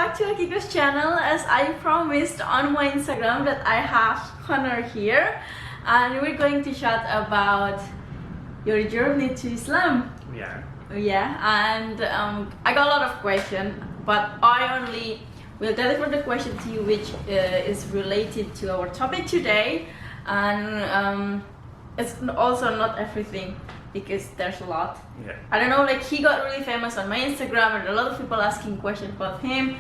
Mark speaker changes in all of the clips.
Speaker 1: back to Akiko's channel. As I promised on my Instagram that I have Conor here, and we're going to chat about your journey to Islam. Yeah, and I got a lot of questions, but I only will deliver the question to you which is related to our topic today, and it's also not everything because there's a lot. I don't know, like he got really famous on my Instagram and a lot of people asking questions about him,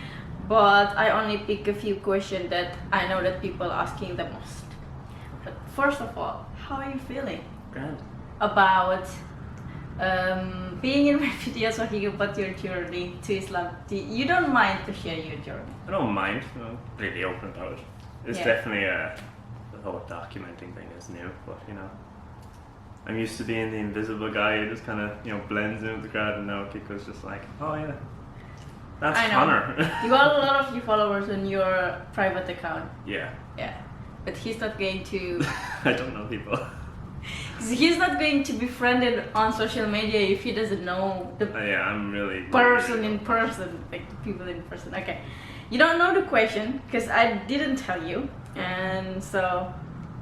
Speaker 1: but I only pick a few questions that I know that people asking the most. But first of all, how are you feeling?
Speaker 2: Grand.
Speaker 1: About being in my videos talking about your journey to Islam? You don't mind to share your journey?
Speaker 2: I don't mind. I'm really open about it. It's definitely the whole documenting thing is new, but you know, I'm used to being the invisible guy who just kind of, you know, blends in with the crowd, and now Akiko's just like, oh yeah, that's Conor.
Speaker 1: You got a lot of new followers on your private account.
Speaker 2: Yeah.
Speaker 1: But he's not going to...
Speaker 2: I don't know people.
Speaker 1: He's not going to be friended on social media if he doesn't know the
Speaker 2: I'm really
Speaker 1: person in person, like the people in person. Okay, you don't know the question because I didn't tell you, and so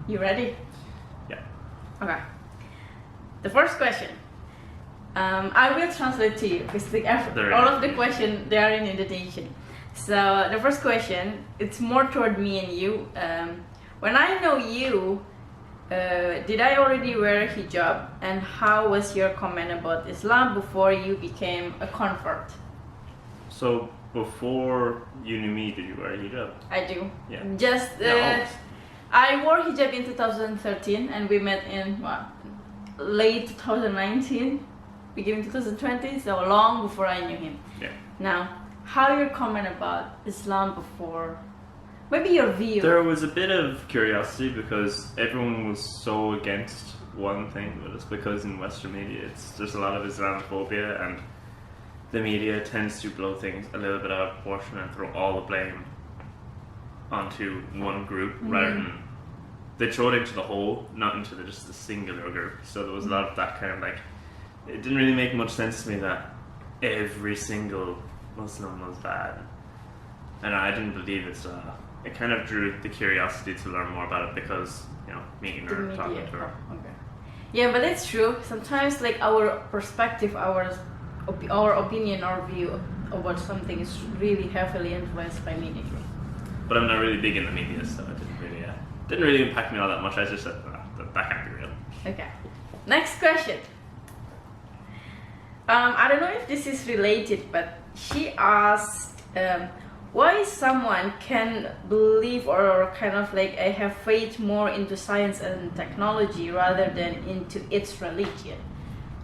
Speaker 1: you ready?
Speaker 2: Yeah.
Speaker 1: Okay. The first question. I will translate to you because all of the questions they are in Indonesian. So the first question, it's more toward me and you. When I know you, did I already wear a hijab, and how was your comment about Islam before you became a convert?
Speaker 2: So before you knew me, did you wear a hijab?
Speaker 1: I do.
Speaker 2: Yeah.
Speaker 1: Just I wore hijab in 2013, and we met in late 2019, beginning 2020, so long before I knew him.
Speaker 2: Yeah.
Speaker 1: Now, how your comment about Islam before? Maybe your view.
Speaker 2: There was a bit of curiosity because everyone was so against one thing, but it's because in Western media there's a lot of Islamophobia, and the media tends to blow things a little bit out of proportion and throw all the blame onto one group rather than they throw it into the whole, not into just the singular group. So there was a lot of that kind of like, it didn't really make much sense to me that every single Muslim was bad, and I didn't believe it. So it kind of drew the curiosity to learn more about it because, you know, meeting her, talking to her.
Speaker 1: Okay. Yeah, but it's true. Sometimes, like our perspective, our opinion, our view about something is really heavily influenced by media.
Speaker 2: But I'm not really big in the media, so it didn't really impact me all that much. I just said that can't be real.
Speaker 1: Okay. Next question. I don't know if this is related, but she asked why someone can believe or kind of like have faith more into science and technology rather than into its religion.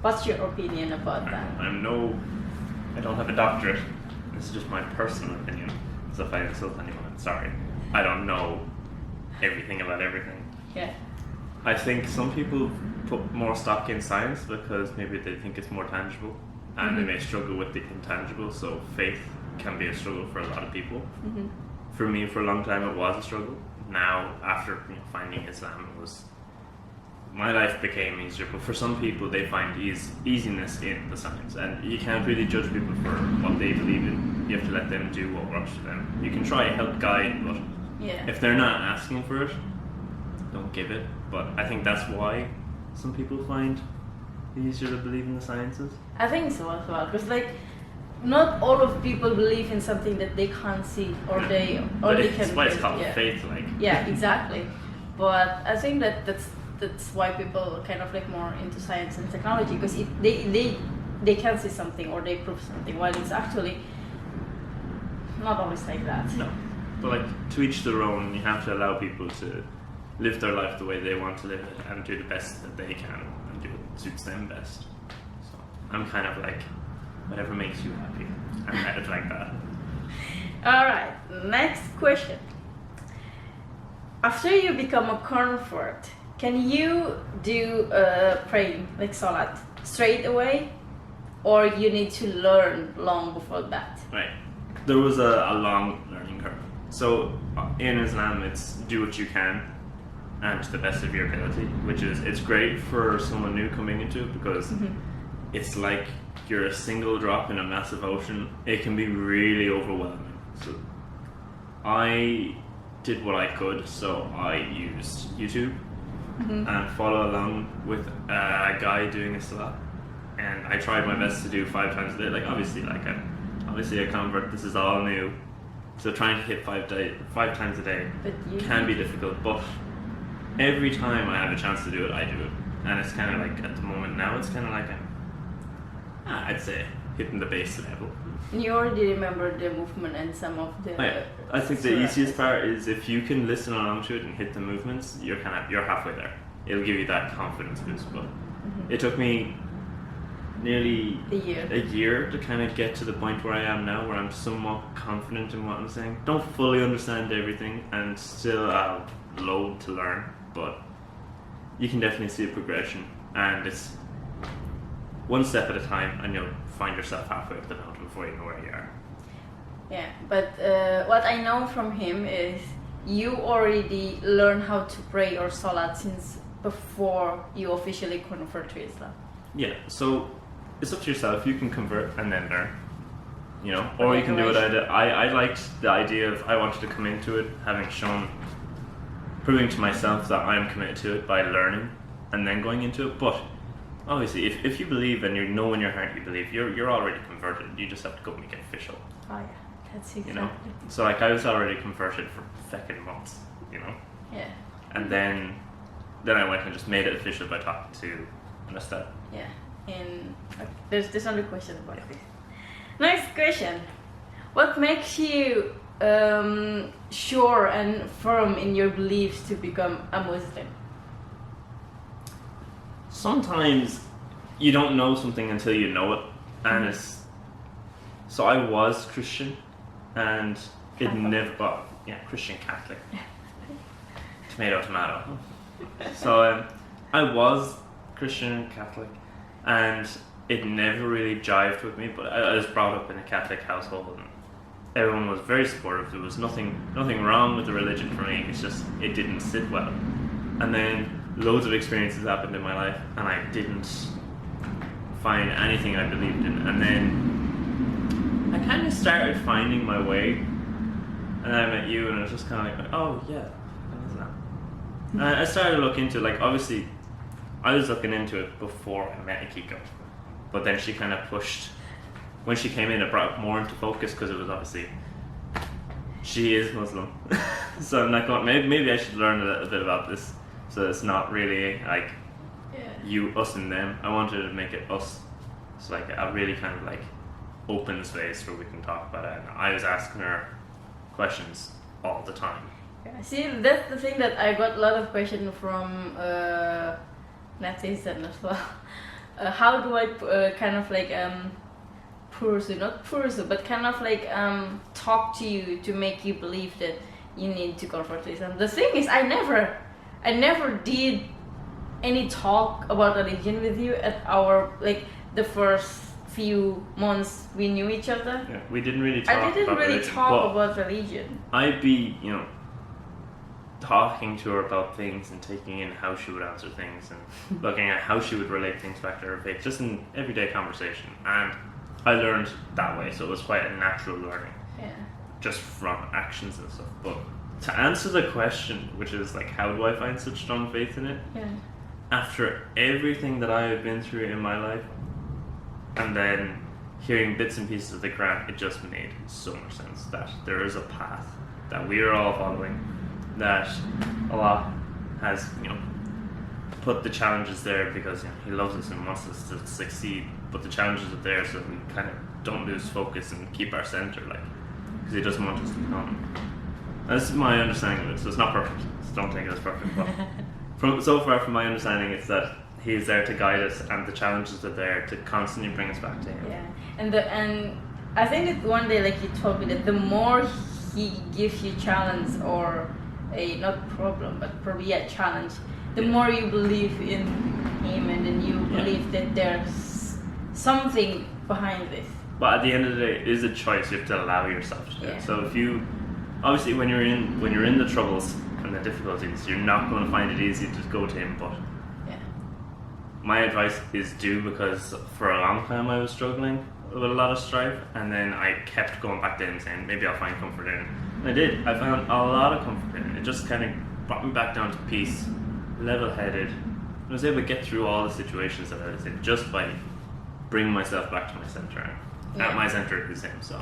Speaker 1: What's your opinion about that?
Speaker 2: I don't have a doctorate. This is just my personal opinion. So if I insult anyone, I'm sorry. I don't know everything about everything.
Speaker 1: Yeah.
Speaker 2: I think some people put more stock in science because maybe they think it's more tangible, and they may struggle with the intangible, so faith can be a struggle for a lot of people. For me, for a long time it was a struggle. Now, after finding Islam, my life became easier, but for some people they find easiness in the science, and you can't really judge people for what they believe in. You have to let them do what works for them. You can try to help guide, but if they're not asking for it, don't give it. But I think that's why some people find it easier to believe in the sciences.
Speaker 1: I think so as well, because like not all of people believe in something that they can't see or they can.
Speaker 2: That's why it's called faith, like.
Speaker 1: Yeah, exactly. But I think that's why people kind of like more into science and technology, because they can see something or they prove something, while it's actually not always like that.
Speaker 2: No, but like to each their own. You have to allow people to live their life the way they want to live it and do the best that they can and do what suits them best. So I'm kind of like, whatever makes you happy. I'm headed like that.
Speaker 1: Alright, next question. After you become a convert, can you do praying, like salat, straight away? Or you need to learn long before that?
Speaker 2: Right. There was a long learning curve. So in Islam, it's do what you can and to the best of your ability, which is, it's great for someone new coming into it because it's like you're a single drop in a massive ocean. It can be really overwhelming. So I did what I could, so I used YouTube and follow along with a guy doing a salah, and I tried my best to do 5 times a day. Like obviously a convert, this is all new, so trying to hit 5 times a day can be difficult, but every time I have a chance to do it, I do it. And it's kind of like, at the moment now, it's kind of like I'd say hitting the base level.
Speaker 1: You already remember the movement and some of the...
Speaker 2: I think the easiest part is if you can listen along to it and hit the movements, you're halfway there. It'll give you that confidence boost. But it took me nearly a year to kind of get to the point where I am now, where I'm somewhat confident in what I'm saying. Don't fully understand everything, and still have load to learn, but you can definitely see a progression, and it's one step at a time, and you'll find yourself halfway up the mountain before you know where you are.
Speaker 1: Yeah, but what I know from him is you already learned how to pray or salat since before you officially convert to Islam.
Speaker 2: Yeah, so it's up to yourself. You can convert and then learn, or you can do what I did. I liked the idea of, I wanted to come into it having proving to myself that I am committed to it by learning and then going into it. But obviously, if you believe and you know in your heart you believe, you're already converted. You just have to go make it official.
Speaker 1: Oh yeah, that's exactly.
Speaker 2: So like I was already converted for second months,
Speaker 1: Yeah.
Speaker 2: And then I went and just made it official by talking to Anastat.
Speaker 1: Yeah. And there's another question about this. Next question: what makes you sure and firm in your beliefs to become a Muslim?
Speaker 2: Sometimes you don't know something until you know it, and so I was Christian, and it never, Christian Catholic, tomato. So I was Christian and Catholic, and it never really jived with me. But I was brought up in a Catholic household, and everyone was very supportive. There was nothing wrong with the religion for me. It's just it didn't sit well, and then loads of experiences happened in my life, and I didn't find anything I believed in. And then I kind of started finding my way, and I met you, and I was just kind of like, oh yeah, what is that? And I started to look into, like, obviously I was looking into it before I met Akiko, but then she kind of pushed. When she came in, it brought more into focus, because it was obviously she is Muslim. So I'm like, oh, maybe I should learn a little bit about this. So it's not really like you, us, and them. I wanted to make it us. It's like a really kind of like open space where we can talk about it. And I was asking her questions all the time.
Speaker 1: Yeah, see, that's the thing that I got a lot of questions from netizens as well. How do I kind of like not pursue, but kind of like talk to you to make you believe that you need to convert to Islam? The thing is, I never did any talk about religion with you at our, like, the first few months we knew each other.
Speaker 2: Yeah, we didn't really talk
Speaker 1: I didn't
Speaker 2: about
Speaker 1: really
Speaker 2: religion,
Speaker 1: talk about religion.
Speaker 2: I'd be, talking to her about things and taking in how she would answer things and looking at how she would relate things back to her faith, just in everyday conversation. And I learned that way, so it was quite a natural learning.
Speaker 1: Yeah.
Speaker 2: Just from actions and stuff. But to answer the question, which is like, how do I find such strong faith in it?
Speaker 1: Yeah.
Speaker 2: After everything that I have been through in my life, and then hearing bits and pieces of the Quran, it just made so much sense that there is a path that we are all following, that Allah has, put the challenges there because He loves us and wants us to succeed. But the challenges are there so we kind of don't lose focus and keep our center, because He doesn't want us to come. This is my understanding of it, so it's not perfect. So don't take it as perfect. But from my understanding, it's that He is there to guide us, and the challenges are there to constantly bring us back to Him.
Speaker 1: Yeah, and I think that one day, like, you told me that the more He gives you challenge, or a not problem, but probably a challenge, the more you believe in Him, and then you believe that there's something behind this.
Speaker 2: But at the end of the day, it is a choice. You have to allow yourself to do it. So if you, obviously, when you're in the troubles and the difficulties, you're not going to find it easy to go to Him. But my advice is do, because for a long time I was struggling with a lot of strife, and then I kept going back to him saying maybe I'll find comfort in it. And I did. I found a lot of comfort in it. It just kind of brought me back down to peace, level-headed. I was able to get through all the situations that I was in just by bringing myself back to my center.
Speaker 1: Yeah.
Speaker 2: At my center is him, so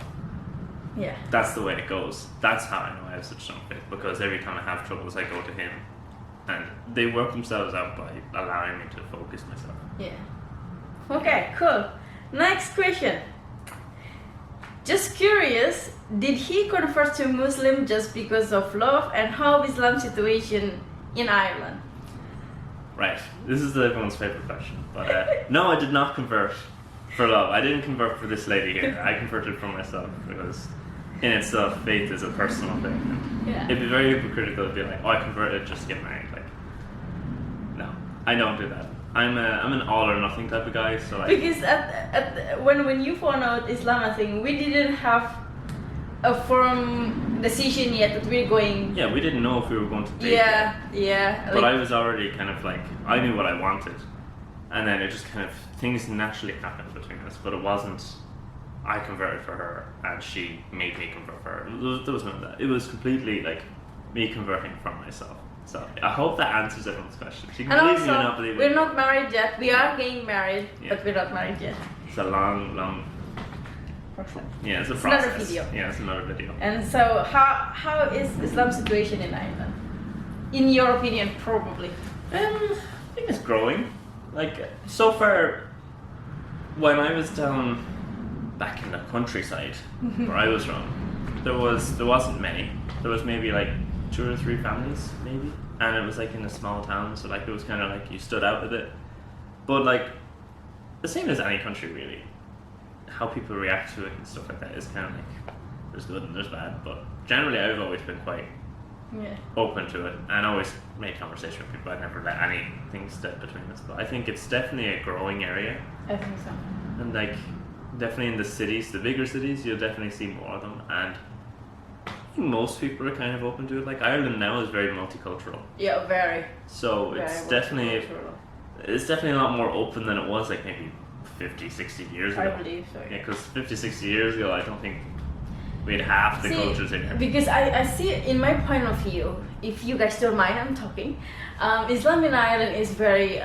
Speaker 1: Yeah.
Speaker 2: that's the way it goes. That's how I know I have such strong faith, because every time I have troubles, I go to him, and they work themselves out by allowing me to focus myself.
Speaker 1: Yeah. Okay, cool. Next question. Just curious, did he convert to Muslim just because of love, and how is Islam situation in Ireland?
Speaker 2: Right, this is everyone's favorite question, but no, I did not convert for love. I didn't convert for this lady here. I converted for myself, because in itself, faith is a personal thing.
Speaker 1: Yeah.
Speaker 2: It'd be very hypocritical to be like, oh, I converted just to get married. Like, no, I don't do that. I'm an all or nothing type of guy, so like.
Speaker 1: Because when you found out Islam, I think we didn't have a firm decision yet that we're going.
Speaker 2: Yeah, we didn't know if we were going to date.
Speaker 1: Yeah.
Speaker 2: But I was already kind of like, I knew what I wanted, and then it just kind of, things naturally happened between us. But it wasn't, I converted for her and she made me convert for her. There was none of that. It was completely like me converting from myself. So I hope that answers everyone's question. You can
Speaker 1: And
Speaker 2: believe
Speaker 1: also,
Speaker 2: me or not believe
Speaker 1: we're
Speaker 2: me.
Speaker 1: not married yet. We are getting married,
Speaker 2: Yeah.
Speaker 1: but we're not married yet.
Speaker 2: It's a long. Yeah, it's a
Speaker 1: It's
Speaker 2: process.
Speaker 1: another video.
Speaker 2: Yeah, it's another video.
Speaker 1: And so, how is Islam situation in Ireland? In your opinion, probably.
Speaker 2: I think it's growing. Like, so far, when I was down back in the countryside where I was from, there wasn't many. There was maybe like 2 or 3 families, maybe, and it was like in a small town, so like it was kind of like you stood out with it. But like, the same as any country really, how people react to it and stuff like that is kind of like, there's good and there's bad, but generally I've always been quite open to it and always made conversation with people. I never let anything step between us, but I think it's definitely a growing area.
Speaker 1: I think so.
Speaker 2: And like, definitely in the cities, the bigger cities, you'll definitely see more of them, and I think most people are kind of open to it. Like, Ireland now is very multicultural.
Speaker 1: Yeah, very.
Speaker 2: So it's definitely a lot more open than it was like maybe 50, 60 years ago.
Speaker 1: I believe so.
Speaker 2: Yeah, because 50, 60 years ago, I don't think we had half the cultures in here.
Speaker 1: Because I see it in my point of view, if you guys don't mind, I'm talking. Islam in Ireland is very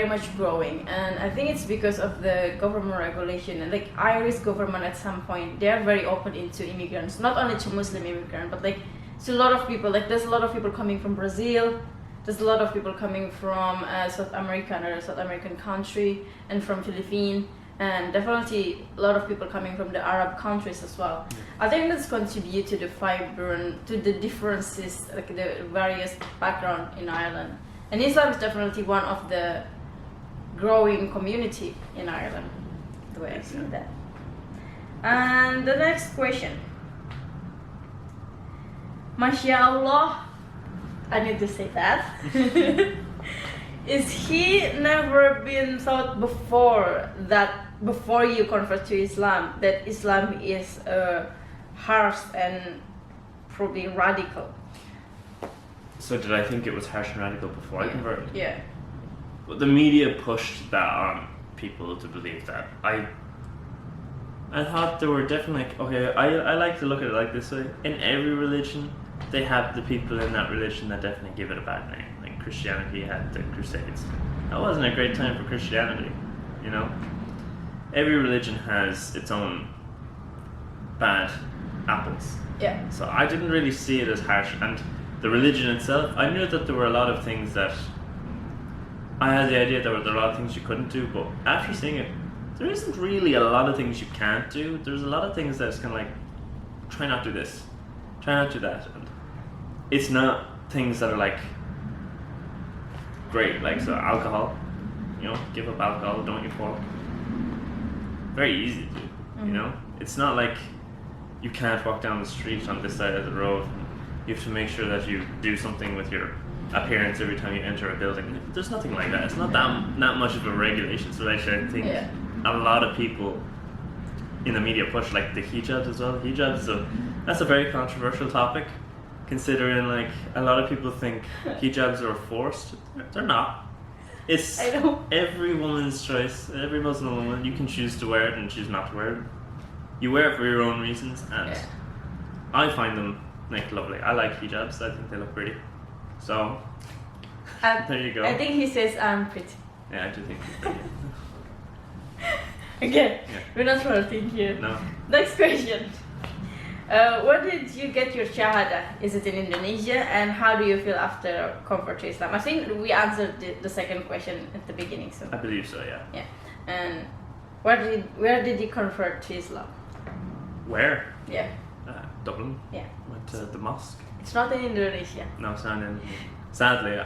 Speaker 1: much growing, and I think it's because of the government regulation. Like, Irish government at some point, they are very open into immigrants, not only to Muslim immigrants, but like to a lot of people. Like, there's a lot of people coming from Brazil, there's a lot of people coming from South American country, and from Philippines, and definitely a lot of people coming from the Arab countries as well. I think that's contribute to the differences, like the various background in Ireland. And Islam is definitely one of the growing community in Ireland, the way I see that. And the next question. MashaAllah, I need to say that. Is he never been thought before you convert to Islam, that Islam is harsh and probably radical?
Speaker 2: So did I think it was harsh and radical before I converted?
Speaker 1: Yeah.
Speaker 2: Well, the media pushed that on people to believe that. I thought there were definitely, okay, I like to look at it like this way. In every religion, they have the people in that religion that definitely give it a bad name. Like Christianity had the Crusades. That wasn't a great time for Christianity, you know? Every religion has its own bad apples.
Speaker 1: Yeah.
Speaker 2: So I didn't really see it as harsh. And the religion itself, I knew that there were a lot of things that, I had the idea that there were a lot of things you couldn't do, but after seeing it, there isn't really a lot of things you can't do. There's a lot of things that's kind of like, try not do this, try not do that. And it's not things that are like great, like so alcohol, you know, give up alcohol, don't eat pork. Very easy to do, you know? It's not like you can't walk down the street on this side of the road. You have to make sure that you do something with your appearance every time you enter a building. There's nothing like that. It's not that much of a regulation. So actually I think a lot of people in the media push like the hijab as well. Hijab, so that's a very controversial topic, considering like a lot of people think hijabs are forced. They're not. It's
Speaker 1: I know.
Speaker 2: every woman's choice. Every Muslim woman, you can choose to wear it and choose not to wear it. You wear it for your own reasons, and I find them like lovely. I like hijabs. I think they look pretty. So there you go.
Speaker 1: I think he says I'm pretty.
Speaker 2: Yeah, I do think you're pretty.
Speaker 1: Okay,
Speaker 2: Yeah.
Speaker 1: we're not flirting here.
Speaker 2: No.
Speaker 1: Next question. Where did you get your shahada? Is it in Indonesia? And how do you feel after convert to Islam? I think we answered the second question at the beginning. So
Speaker 2: I believe so, yeah.
Speaker 1: yeah. And where did you convert to Islam?
Speaker 2: Where?
Speaker 1: Yeah.
Speaker 2: Dublin.
Speaker 1: Yeah.
Speaker 2: Went to the mosque.
Speaker 1: It's not in Indonesia.
Speaker 2: No, it's not in. Sadly,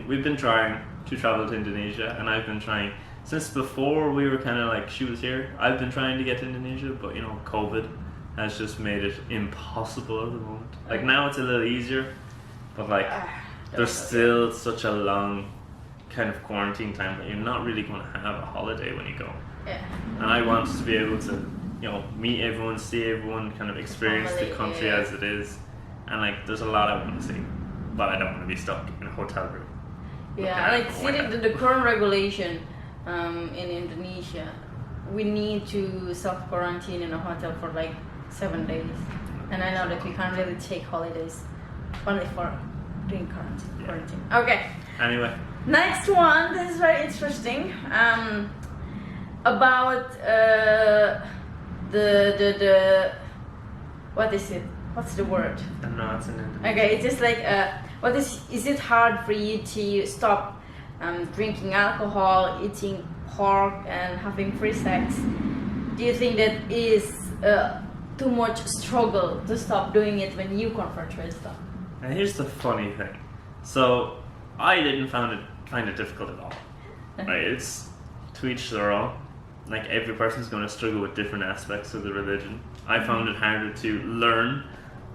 Speaker 2: we've been trying to travel to Indonesia, and I've been trying since before we were kind of like she was here. I've been trying to get to Indonesia, but COVID has just made it impossible at the moment. Like now it's a little easier, but like there's still such a long kind of quarantine time that you're not really going to have a holiday when you go.
Speaker 1: Yeah.
Speaker 2: And I want to be able to, meet everyone, see everyone, kind of experience the country as it is. And like there's a lot I want to see, but I don't want to be stuck in a hotel room.
Speaker 1: Yeah, like see the current regulation in Indonesia, we need to self-quarantine in a hotel for like 7 days. And I know that we can't really take holidays only for doing quarantine. Okay.
Speaker 2: Anyway.
Speaker 1: Next one, this is very interesting. About the what is it? What's the word?
Speaker 2: I don't know, it's in Indonesia.
Speaker 1: Okay, it's just like is it hard for you to stop drinking alcohol, eating pork, and having free sex? Do you think that is too much struggle to stop doing it when you convert to Islam?
Speaker 2: And here's the funny thing. So I didn't find it difficult at all. Right? It's to each their own. Like every person's going to struggle with different aspects of the religion. I found it harder to learn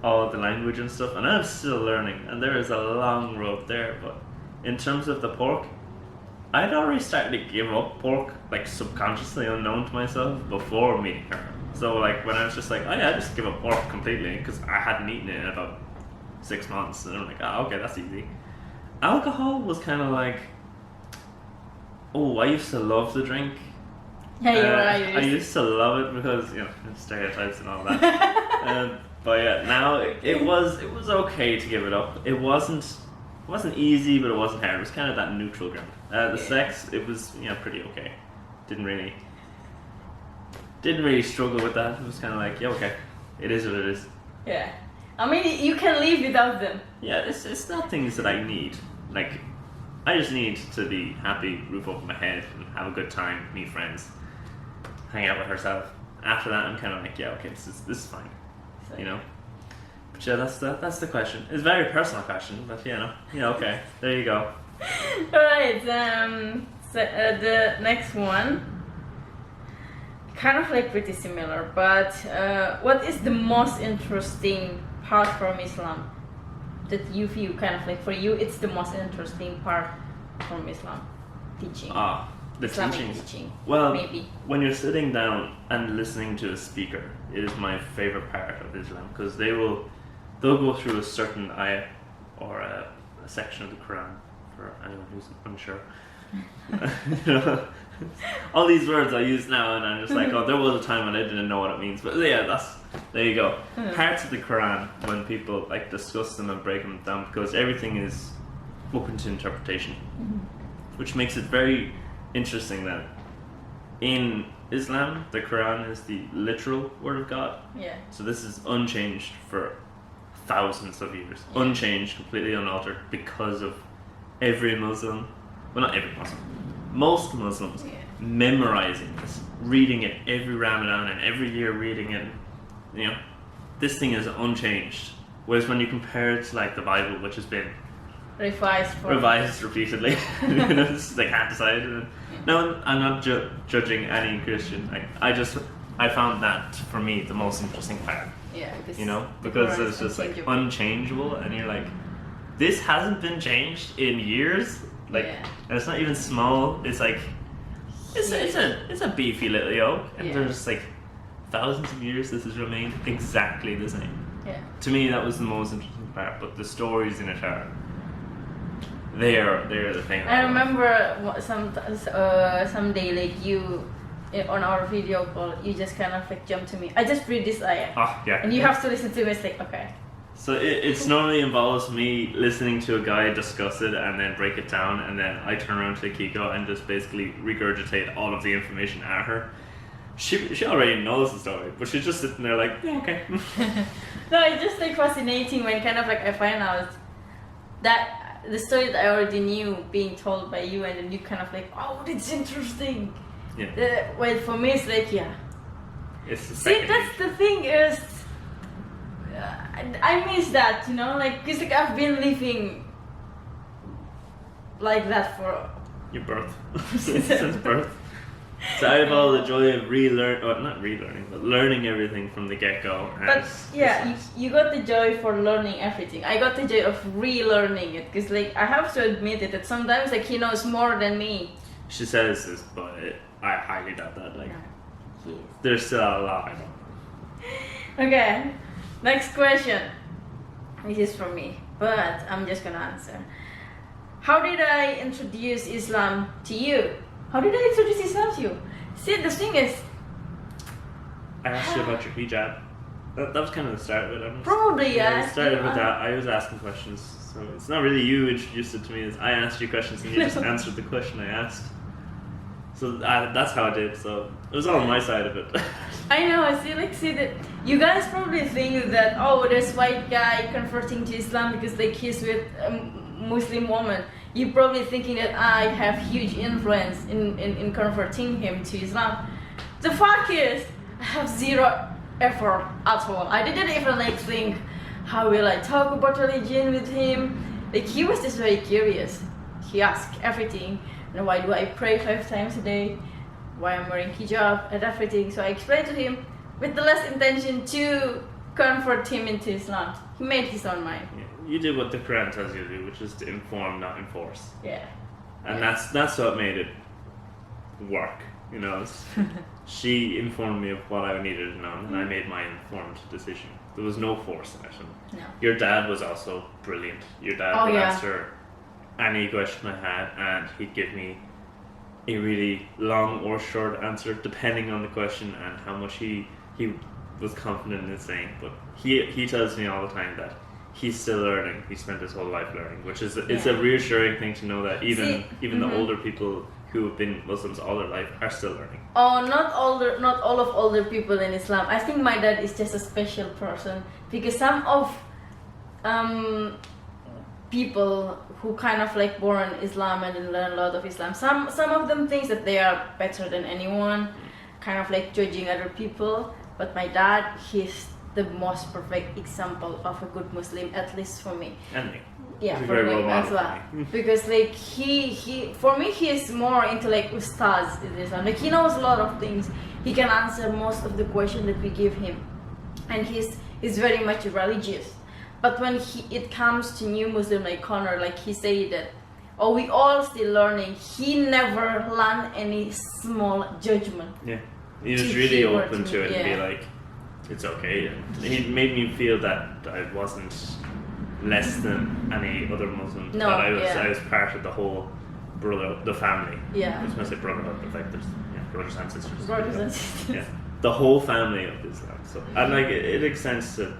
Speaker 2: all of the language and stuff, and I'm still learning, and there is a long road there. But in terms of the pork, I'd already started to give up pork, like subconsciously, unknown to myself, before meeting her. So like when I was just like, oh yeah, I just give up pork completely, because I hadn't eaten it in about 6 months, and I'm like, oh okay, that's easy. Alcohol was kind of like, I used to love the drink.
Speaker 1: Yeah, you're right.
Speaker 2: I used to love it because stereotypes and all that. But yeah, now it was okay to give it up. It wasn't easy, but it wasn't hard. It was kind of that neutral ground. The sex, it was pretty okay. Didn't really struggle with that. It was kind of like okay, it is what it is.
Speaker 1: Yeah, I mean you can live without them.
Speaker 2: Yeah, it's not things that I need. Like I just need to be happy, roof over my head, and have a good time, meet friends, hang out with herself. After that, I'm kind of like, okay, this is fine, But yeah, that's the question. It's a very personal question, but okay, there you go.
Speaker 1: All right. So the next one, kind of like pretty similar, but what is the most interesting part from Islam that you feel kind of like for you it's the most interesting part from Islam teaching?
Speaker 2: The
Speaker 1: Islamic
Speaker 2: teaching. Well,
Speaker 1: maybe
Speaker 2: when you're sitting down and listening to a speaker, it is my favorite part of Islam, because they'll go through a certain ayah or a section of the Quran, for anyone who's unsure. All these words I use now, and I'm just like, there was a time when I didn't know what it means, but yeah, there you go. Parts of the Quran, when people like discuss them and break them down, because everything is open to interpretation, which makes it very interesting that in Islam, the Quran is the literal word of God. Yeah. So this is unchanged for thousands of years, unchanged, completely unaltered, because of every Muslim, well, not every Muslim, most Muslims memorizing this, reading it every Ramadan and every year reading it. This thing is unchanged. Whereas when you compare it to like the Bible, which has been revised repeatedly, they can't decide. No, I'm not judging any Christian. I found that for me the most interesting part.
Speaker 1: Yeah,
Speaker 2: because it's just like unchangeable, and you're like, this hasn't been changed in years. Like, and it's not even small. It's like, it's a beefy little yoke, and there's like thousands of years this has remained exactly the same. Yeah. To me, that was the most interesting part. But the stories in it are they're the thing.
Speaker 1: I remember someday like you on our video call, you just kind of like jumped to me. I just read this ayah.
Speaker 2: Yeah.
Speaker 1: And you have to listen to me. It's like, okay.
Speaker 2: So it's normally involves me listening to a guy discuss it and then break it down, and then I turn around to Akiko and just basically regurgitate all of the information at her. She already knows the story, but she's just sitting there like, yeah, okay.
Speaker 1: No, it's just like fascinating when kind of like I find out that the story that I already knew being told by you, and then you kind of like, oh, that's interesting.
Speaker 2: Yeah.
Speaker 1: Well, for me, it's like, yeah.
Speaker 2: It's the
Speaker 1: See, that's the thing is, I miss that, you know, like, cause like I've been living like that for
Speaker 2: your birth, since birth. So I have all the joy of not relearning, but learning everything from the get-go.
Speaker 1: But yeah, you got the joy for learning everything. I got the joy of relearning it, because like I have to admit it that sometimes like he knows more than me.
Speaker 2: She says this, but I highly doubt that. Like, there's still a lot I don't know.
Speaker 1: Okay, next question. This is for me, but I'm just gonna answer. How did I introduce Islam to you? How did I introduce Islam to you? See, the thing is,
Speaker 2: I asked you about your hijab. That was kind of the start of it.
Speaker 1: Probably, yeah.
Speaker 2: It started with that. I was asking questions, so it's not really you introduced it to me. It's I asked you questions and you just answered the question I asked. So that's how I did. So it was all on my side of it.
Speaker 1: I know. I see that you guys probably think that there's white guy converting to Islam because like he's with a Muslim woman. You're probably thinking that I have huge influence in converting him to Islam. The fact is, I have zero effort at all. I didn't even like think, how will I talk about religion with him? Like he was just very curious. He asked everything. And why do I pray 5 times a day? Why I'm wearing hijab and everything. So I explained to him with the less intention to convert him into Islam. He made his own mind.
Speaker 2: Yeah. You did what the Quran tells you to do, which is to inform, not enforce.
Speaker 1: Yeah.
Speaker 2: And that's what made it work. You know, she informed me of what I needed to know, and I made my informed decision. There was no force in it.
Speaker 1: No.
Speaker 2: Your dad was also brilliant. Your dad would answer any question I had, and he'd give me a really long or short answer depending on the question and how much he was confident in saying. But he tells me all the time that he's still learning. He spent his whole life learning, which is it's a reassuring thing to know that even the older people who have been Muslims all their life are still learning.
Speaker 1: Oh, not all of older people in Islam. I think my dad is just a special person because some of people who kind of like born Islam and then learn a lot of Islam, some of them think that they are better than anyone, kind of like judging other people. But my dad, he's the most perfect example of a good Muslim, at least for me.
Speaker 2: And me.
Speaker 1: Yeah, for me as well. Because like he for me he is more into like ustaz in Islam. Like he knows a lot of things. He can answer most of the questions that we give him, and he's very much religious. But when it comes to new Muslim like Conor, like he said that, we all still learning. He never learned any small judgment.
Speaker 2: Yeah, he was really open to it and be like, it's okay. And he made me feel that I wasn't less than any other Muslim.
Speaker 1: No,
Speaker 2: that I was part of the whole the family.
Speaker 1: Yeah.
Speaker 2: I was going to say brotherhood, but like there's brothers and sisters.
Speaker 1: Brothers and sisters.
Speaker 2: Yeah, the whole family of Islam. So and like it extends to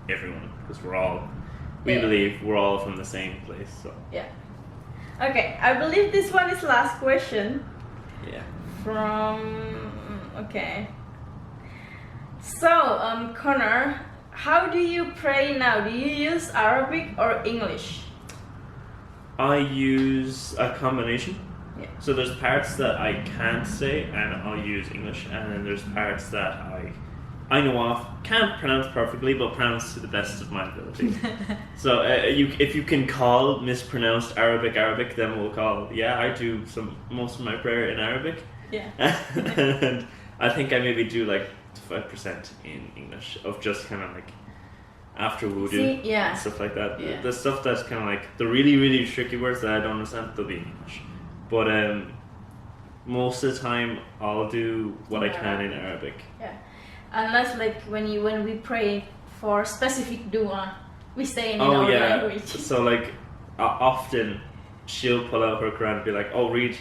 Speaker 2: everyone because we believe we're all from the same place. So
Speaker 1: yeah. Okay, I believe this one is last question.
Speaker 2: Yeah.
Speaker 1: Okay. So, Conor, how do you pray now? Do you use Arabic or English?
Speaker 2: I use a combination.
Speaker 1: Yeah.
Speaker 2: So there's parts that I can't say and I'll use English, and then there's parts that I know off, can't pronounce perfectly, but pronounce to the best of my ability. So if you can call mispronounced Arabic, then we'll call. Yeah, I do most of my prayer in Arabic.
Speaker 1: Yeah.
Speaker 2: And I think I maybe do like 5% in English of just kind of like after wudu and stuff like that.
Speaker 1: Yeah.
Speaker 2: The stuff that's kind of like the really, really tricky words that I don't understand, they'll be in English. But most of the time I'll do what I can in Arabic.
Speaker 1: Yeah. Unless like when we pray for specific dua, we say in our language.
Speaker 2: So like often she'll pull out her Quran and be like, oh, read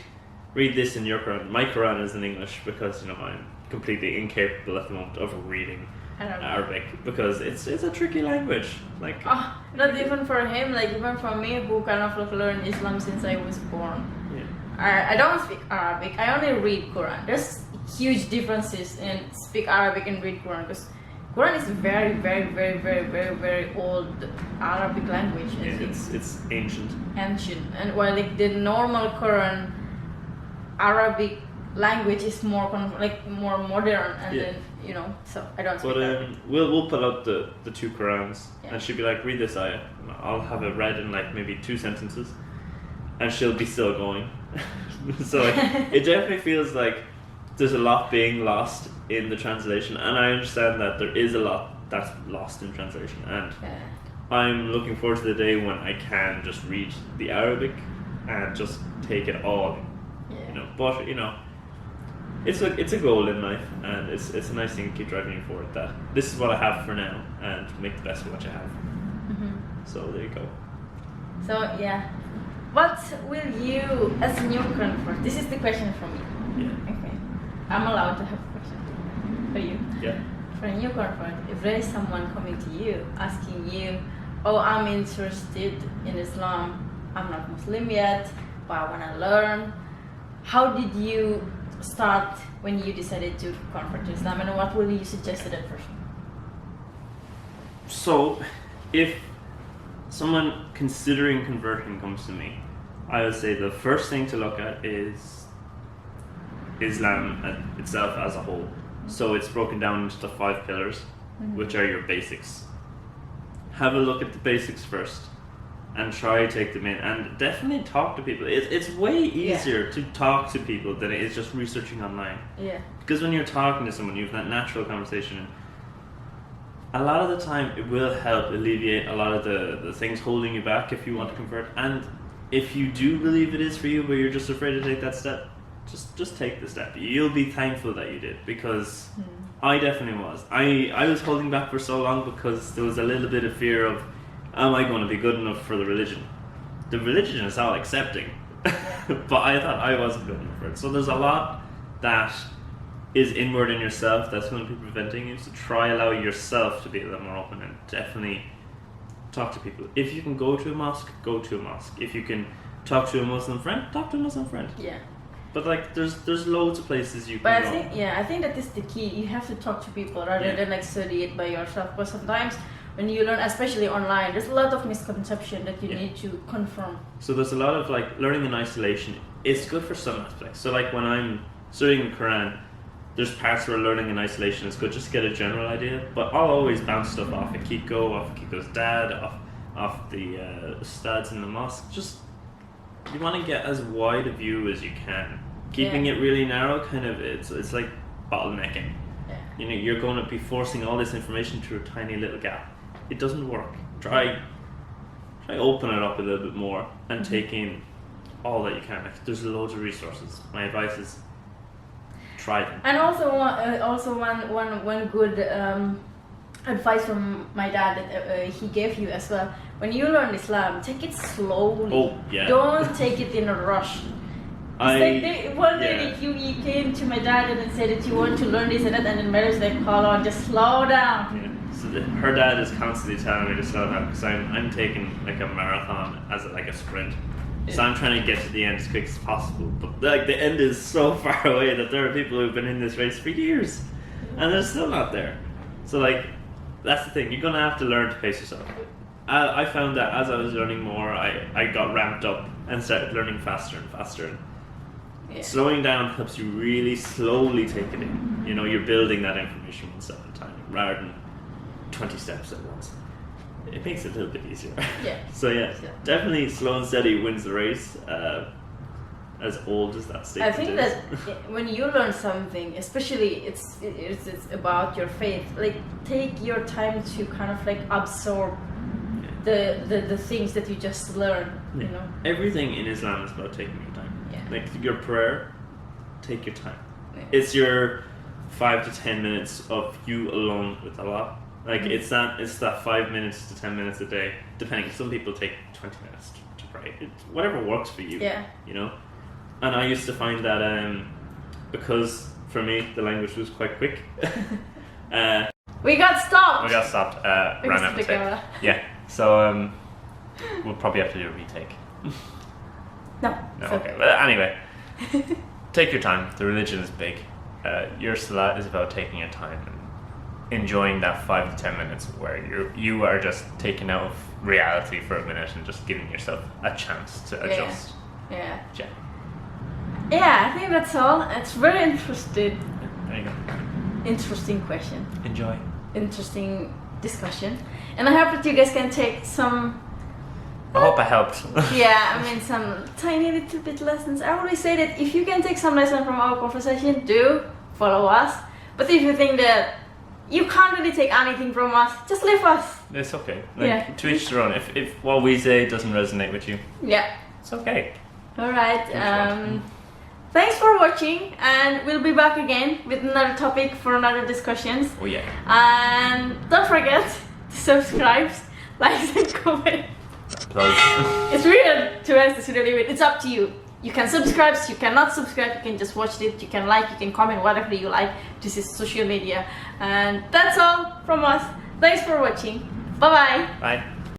Speaker 2: this in your Quran. My Quran is in English because, you know, I'm completely incapable at the moment of reading Arabic because it's a tricky language. Like,
Speaker 1: not even for him, like even for me, who kind of like learned Islam since I was born.
Speaker 2: Yeah.
Speaker 1: I don't speak Arabic. I only read Quran. There's huge differences in speak Arabic and read Quran, because Quran is very, very, very, very, very, very old Arabic language.
Speaker 2: Yeah, it's ancient.
Speaker 1: Ancient, and while like the normal Quran Arabic language is more more modern, and then, you know, so I don't speak Arabic.
Speaker 2: We'll pull out the two Qurans, and she'll be like, read this ayah. I'll have it read in like maybe 2 sentences, and she'll be still going. So like, it definitely feels like there's a lot being lost in the translation, and I understand that there is a lot that's lost in translation, and I'm looking forward to the day when I can just read the Arabic and just take it all. You know, but you know, it's a goal in life, and it's a nice thing to keep driving you forward. That this is what I have for now, and make the best of what you have. So there you go.
Speaker 1: So yeah, what will you, as a new convert? This is the question for me.
Speaker 2: Yeah.
Speaker 1: Okay, I'm allowed to have a question for you.
Speaker 2: Yeah.
Speaker 1: For a new convert, if there is someone coming to you asking you, "Oh, I'm interested in Islam. I'm not Muslim yet, but I want to learn." How did you start when you decided to convert to Islam, and what will you suggest to that person?
Speaker 2: So, if someone considering converting comes to me, I would say the first thing to look at is Islam itself as a whole. So it's broken down into the 5 pillars, which are your basics. Have a look at the basics first, and try to take them in, and definitely talk to people. It's way easier to talk to people than it is just researching online.
Speaker 1: Yeah.
Speaker 2: Because when you're talking to someone, you have that natural conversation. A lot of the time, it will help alleviate a lot of the things holding you back if you want to convert. And if you do believe it is for you, but you're just afraid to take that step, just take the step. You'll be thankful that you did, because I definitely was. I was holding back for so long because there was a little bit of fear of, am I going to be good enough for the religion? The religion is all accepting, but I thought I wasn't good enough for it. So there's a lot that is inward in yourself that's going to be preventing you. So try allow yourself to be a little more open, and definitely talk to people. If you can go to a mosque, go to a mosque. If you can talk to a Muslim friend, talk to a Muslim friend.
Speaker 1: Yeah.
Speaker 2: But like, there's loads of places you can
Speaker 1: But
Speaker 2: go.
Speaker 1: I think that is the key. You have to talk to people rather than like study it by yourself. Because sometimes when you learn, especially online, there's a lot of misconception that you need to confirm.
Speaker 2: So there's a lot of like learning in isolation. It's good for some aspects. So like when I'm studying the Quran, there's parts where learning in isolation is good just to get a general idea. But I'll always bounce stuff off Akiko, off Akiko's dad, off the ustads in the mosque. Just, you want to get as wide a view as you can. Keeping it really narrow, kind of, it's like bottlenecking.
Speaker 1: Yeah.
Speaker 2: You know, you're going to be forcing all this information through a tiny little gap. It doesn't work. Try open it up a little bit more and take in all that you can. Like, there's loads of resources. My advice is try them.
Speaker 1: And also one good advice from my dad that he gave you as well. When you learn Islam, take it slowly.
Speaker 2: Oh, yeah.
Speaker 1: Don't take it in a rush. One day you came to my dad and said that you want to learn this and that, and then Mary's like, hold on, just slow down.
Speaker 2: Yeah. So her dad is constantly telling me to slow down, because I'm taking like a marathon as like a sprint. So I'm trying to get to the end as quick as possible. But like, the end is so far away that there are people who've been in this race for years, and they're still not there. So like, that's the thing. You're gonna have to learn to pace yourself. I found that as I was learning more, I got ramped up and started learning faster and faster. Slowing down helps you really slowly take it in. You know, you're building that information one step at a time rather than 20 steps at once. It makes it a little bit easier.
Speaker 1: Yeah.
Speaker 2: So definitely slow and steady wins the race. As old as that statement
Speaker 1: I think
Speaker 2: is.
Speaker 1: that when you learn something, especially it's about your faith, like take your time to kind of like absorb the things that you just learned. You know,
Speaker 2: everything in Islam is about taking your time. Like your prayer, take your time.
Speaker 1: Yeah.
Speaker 2: It's your 5 to 10 minutes of you alone with Allah. Like it's that 5 minutes to 10 minutes a day, depending. Some people take 20 minutes to pray. Whatever works for you.
Speaker 1: Yeah.
Speaker 2: You know. And I used to find that because for me the language was quite quick.
Speaker 1: We got stopped.
Speaker 3: We got stopped. Ran out of tape. Yeah. So we'll probably have to do a retake.
Speaker 1: No.
Speaker 3: Okay. But anyway, take your time. The religion is big. Your salat is about taking your time and enjoying that 5 to 10 minutes where you are just taken out of reality for a minute and just giving yourself a chance to adjust.
Speaker 1: Yeah.
Speaker 3: Yeah.
Speaker 1: Yeah, I think that's all. It's very interesting.
Speaker 3: There you go.
Speaker 1: Interesting question.
Speaker 3: Enjoy.
Speaker 1: Interesting discussion. And I hope that you guys can take some...
Speaker 3: I hope I helped.
Speaker 1: Yeah, I mean some tiny little bit lessons. I always say that if you can take some lesson from our conversation, do follow us. But if you think that you can't really take anything from us, just leave us.
Speaker 3: It's okay. To each their own. If what we say doesn't resonate with you,
Speaker 1: yeah,
Speaker 3: it's okay.
Speaker 1: Alright, thanks for watching, and we'll be back again with another topic for another discussions.
Speaker 3: Oh yeah.
Speaker 1: And don't forget to subscribe, like and comment. It's weird to ask this really weird. It's up to you. You can subscribe, you cannot subscribe, you can just watch it, you can like, you can comment, whatever you like. This is social media. And that's all from us. Thanks for watching. Bye-bye.
Speaker 3: Bye.